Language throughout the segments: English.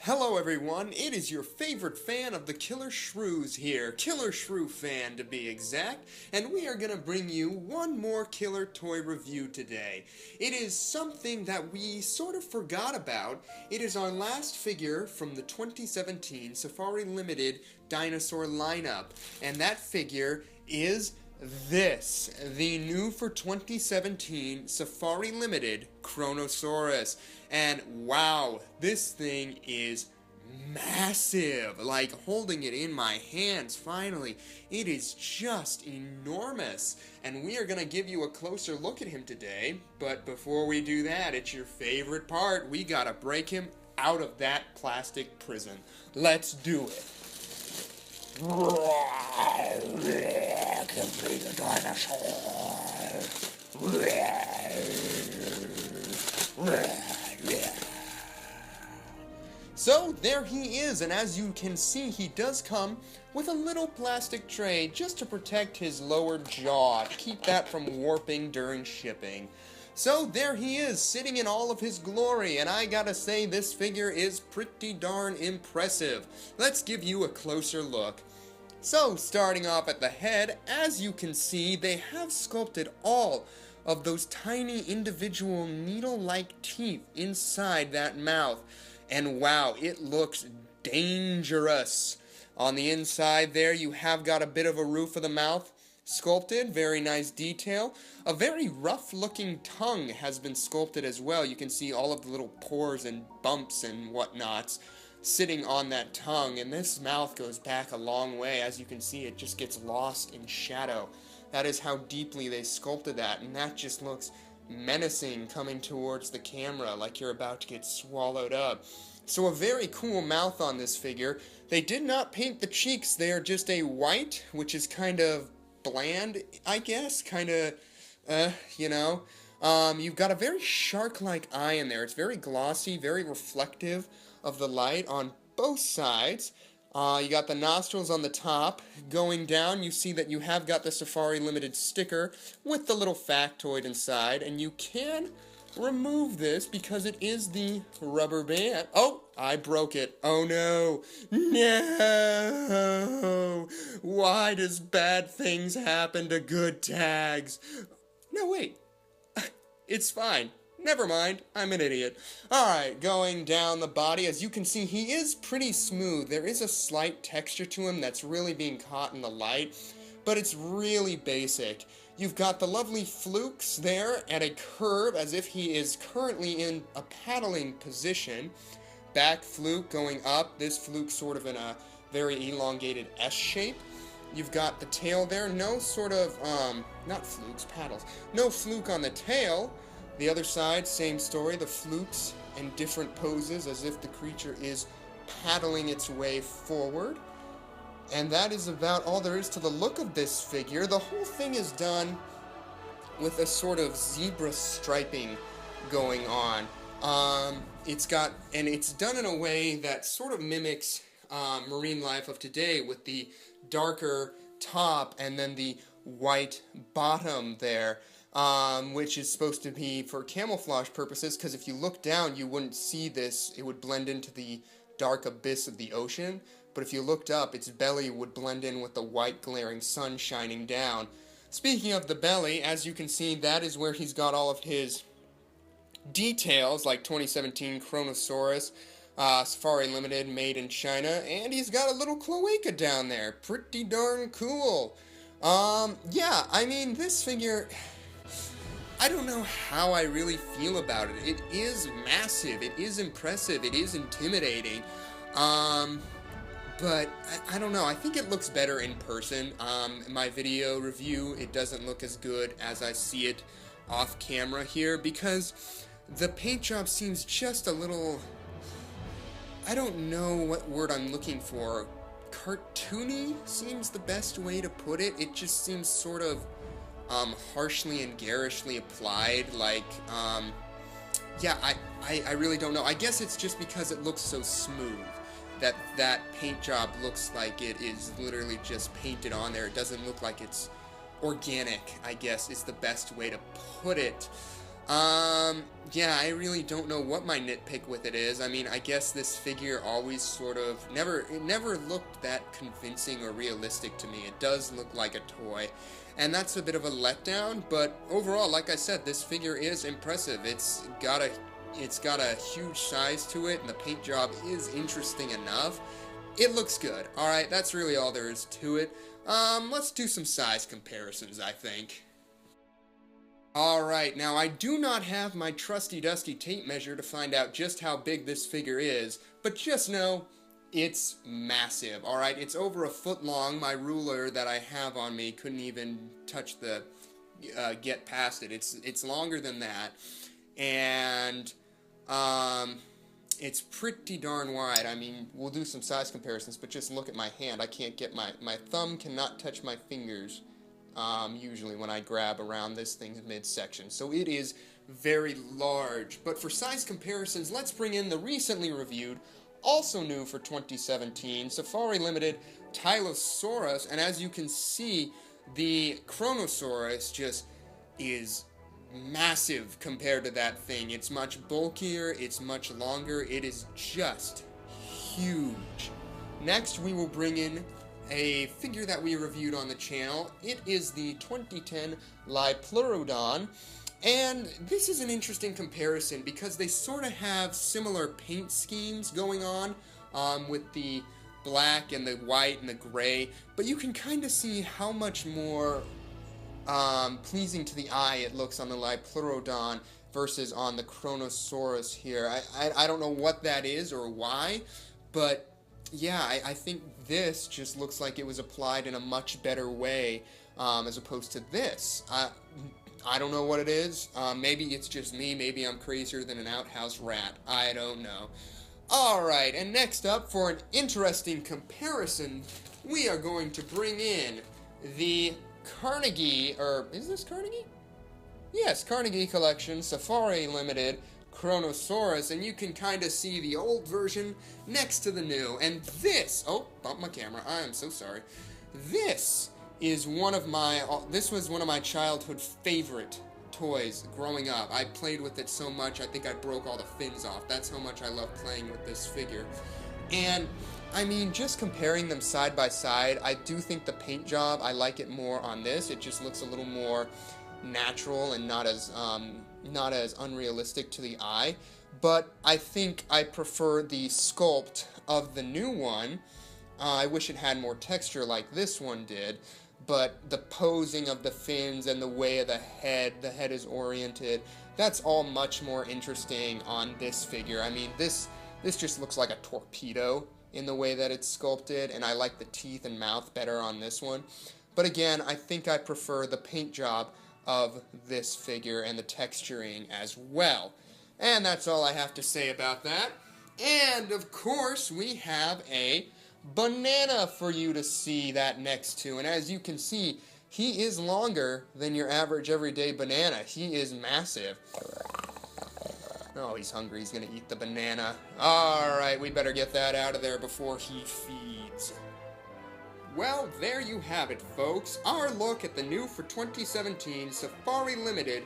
Hello everyone, it is your favorite fan of the Killer Shrews here, Killer Shrew fan to be exact, and we are going to bring you one more killer toy review today. It is something that we sort of forgot about. It is our last figure from the 2017 Safari Limited Dinosaur lineup, and that figure is this, the new for 2017 Safari Limited Kronosaurus. And wow, this thing is massive. Like holding it in my hands finally, it is just enormous. And we are going to give you a closer look at him today. But before we do that, it's your favorite part. We got to break him out of that plastic prison. Let's do it. Complete the dinosaur. So there he is, and as you can see, he does come with a little plastic tray just to protect his lower jaw, to keep that from warping during shipping. So there he is, sitting in all of his glory, and I gotta say this figure is pretty darn impressive. Let's give you a closer look. So, starting off at the head, as you can see, they have sculpted all of those tiny individual needle-like teeth inside that mouth. And wow, it looks dangerous. On the inside there, you have got a bit of a roof of the mouth sculpted, very nice detail. A very rough-looking tongue has been sculpted as well. You can see all of the little pores and bumps and whatnots sitting on that tongue, and this mouth goes back a long way. As you can see, it just gets lost in shadow. That is how deeply they sculpted that, and that just looks menacing coming towards the camera, like you're about to get swallowed up. So a very cool mouth on this figure. They did not paint the cheeks. They are just a white, which is kind of bland, I guess, kind of, you've got a very shark-like eye in there. It's very glossy, very reflective of the light on both sides. You got the nostrils on the top. Going down, you see that you have got the Safari Limited sticker with the little factoid inside, and you can remove this because it is the rubber band. Oh, I broke it. Oh no. No! Why does bad things happen to good tags? No, wait. It's fine. Never mind, I'm an idiot. Alright, going down the body, as you can see, he is pretty smooth. There is a slight texture to him that's really being caught in the light, but it's really basic. You've got the lovely flukes there at a curve, as if he is currently in a paddling position. Back fluke going up, this fluke sort of in a very elongated S shape. You've got the tail there, no sort of, not flukes, paddles. No fluke on the tail. The other side, same story, the flukes and different poses as if the creature is paddling its way forward. And that is about all there is to the look of this figure. The whole thing is done with a sort of zebra striping going on. It's done in a way that sort of mimics marine life of today, with the darker top and then the white bottom there. Which is supposed to be for camouflage purposes, because if you look down, you wouldn't see this. It would blend into the dark abyss of the ocean. But if you looked up, its belly would blend in with the white glaring sun shining down. Speaking of the belly, as you can see, that is where he's got all of his details, like 2017 Kronosaurus, Safari Limited, made in China, and he's got a little cloaca down there. Pretty darn cool. Yeah, I mean, this figure, I don't know how I really feel about it. It is massive, it is impressive, it is intimidating, but I don't know, I think it looks better in person. In my video review, it doesn't look as good as I see it off camera here, because the paint job seems just a little, I don't know what word I'm looking for. Cartoony seems the best way to put it. It just seems sort of harshly and garishly applied, like, yeah, I really don't know. I guess it's just because it looks so smooth that paint job looks like it is literally just painted on there. It doesn't look like it's organic, I guess, is the best way to put it. Yeah, I really don't know what my nitpick with it is. I mean, I guess this figure always sort of it never looked that convincing or realistic to me. It does look like a toy, and that's a bit of a letdown, but overall, like I said, this figure is impressive. It's got a huge size to it, and the paint job is interesting enough. It looks good. Alright, that's really all there is to it. Let's do some size comparisons, I think. Alright, now I do not have my trusty dusty tape measure to find out just how big this figure is, but just know it's massive. Alright, it's over a foot long. My ruler that I have on me couldn't even touch the, get past it. It's longer than that, and, it's pretty darn wide. I mean, we'll do some size comparisons, but just look at my hand. I can't get my thumb cannot touch my fingers. Usually when I grab around this thing's midsection. So it is very large. But for size comparisons, let's bring in the recently reviewed, also new for 2017, Safari Limited Tylosaurus. And as you can see, the Kronosaurus just is massive compared to that thing. It's much bulkier, it's much longer, it is just huge. Next, we will bring in a figure that we reviewed on the channel. It is the 2010 Liopleurodon, and this is an interesting comparison because they sort of have similar paint schemes going on, with the black and the white and the gray, but you can kind of see how much more pleasing to the eye it looks on the Liopleurodon versus on the Kronosaurus here. I don't know what that is or why, but yeah, I think this just looks like it was applied in a much better way, as opposed to this. I don't know what it is. Maybe it's just me. Maybe I'm crazier than an outhouse rat. I don't know. Alright, and next up, for an interesting comparison, we are going to bring in the Carnegie, or is this Carnegie? Yes, Carnegie Collection, Safari Limited, Kronosaurus, and you can kind of see the old version next to the new. And this, oh, bumped my camera, I am so sorry. This was one of my childhood favorite toys growing up. I played with it so much, I think I broke all the fins off. That's how much I love playing with this figure. And I mean, just comparing them side by side, I do think the paint job, I like it more on this. It just looks a little more natural and not as unrealistic to the eye, but I think I prefer the sculpt of the new one. I wish it had more texture like this one did, but the posing of the fins and the way of the head is oriented, that's all much more interesting on this figure. I mean, this just looks like a torpedo in the way that it's sculpted, and I like the teeth and mouth better on this one. But again, I think I prefer the paint job of this figure and the texturing as well. And that's all I have to say about that. And of course, we have a banana for you to see that next to. And as you can see, he is longer than your average everyday banana. He is massive. Oh, he's hungry. He's gonna eat the banana. Alright, we better get that out of there before he feeds. Well, there you have it, folks. Our look at the new for 2017 Safari Limited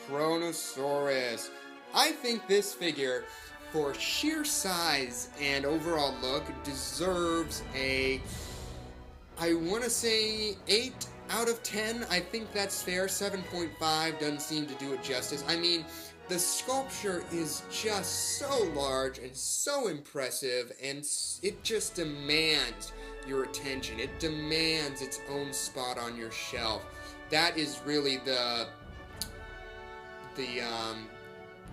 Kronosaurus. I think this figure, for sheer size and overall look, deserves a, I want to say 8 out of 10. I think that's fair. 7.5 doesn't seem to do it justice. I mean, the sculpture is just so large and so impressive, and it just demands your attention. It demands its own spot on your shelf. That is really the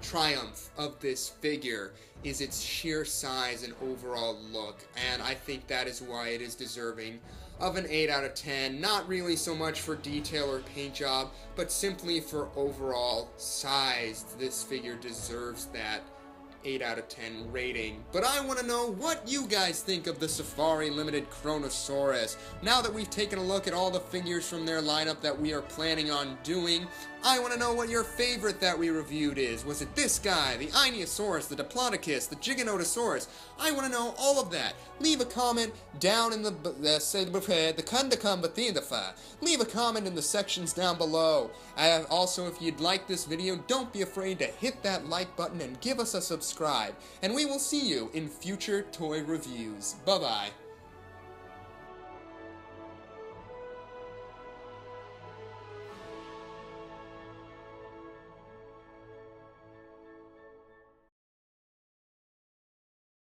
triumph of this figure, is its sheer size and overall look, and I think that is why it is deserving of an 8 out of 10. Not really so much for detail or paint job, but simply for overall size. This figure deserves that 8 out of 10 rating. But I want to know what you guys think of the Safari Limited Kronosaurus. Now that we've taken a look at all the figures from their lineup that we are planning on doing, I want to know what your favorite that we reviewed is. Was it this guy, the Ionosaurus, the Diplodocus, the Giganotosaurus? I want to know all of that. Leave a comment down in the Leave a comment in the sections down below. Also, if you'd like this video, don't be afraid to hit that like button and give us a subscribe. And we will see you in future toy reviews. Bye-bye.